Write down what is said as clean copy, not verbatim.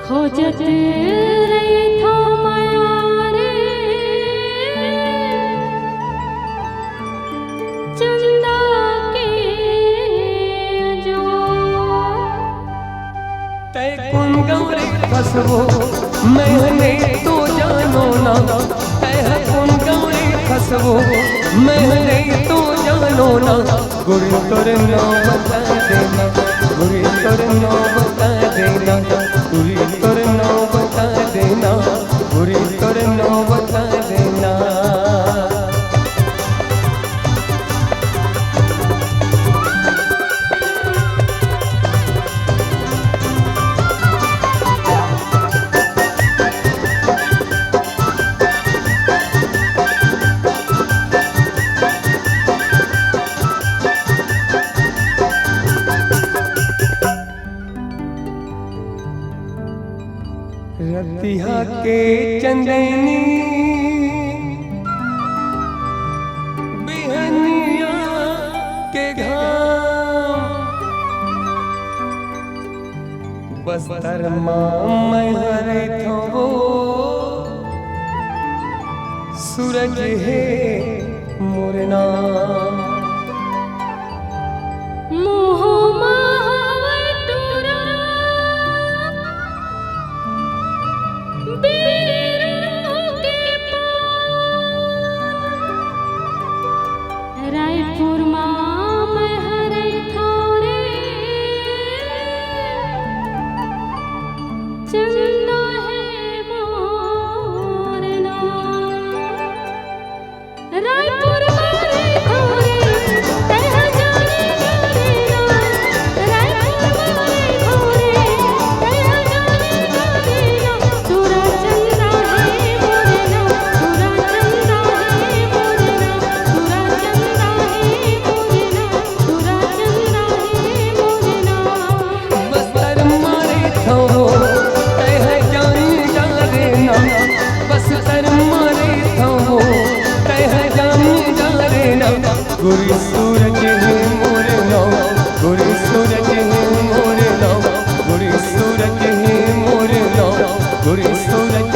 खोजत रही थो माया रे चंदा के जो तय कौन गौरे फसवो मैंने तो जानो ना तय कौन गौरे फसवो मैंने तो जानो ना गुरी तोरे नो बता देना गुरी तोरे नो बता देना गुरी तोरे नो बता देना गुरी तोरे नो बता देना। रतिया के चंदनी बिहनिया के घाम बस्तर मैं हरे थो सूरज है मोर नाम रायपुर माँ मैं हरे थोड़े चंदा है मोर नाम रायपुर मारे थोड़े तह जाने जाने ना रायपुर मारे थोड़े तह जाने जाने ना तुरा चंदा है मोर नाम तुरा चंदा है मोर नाम तुरा चंदा बस्तर मारे थो कह जान जा रे ना बस्तर मारे थो कह जान जा रे ना गुरी सूरज है मोर नाम गुरी सूरज है मोर नाम गुरी सूरज है मोर नाम गुरी सूरज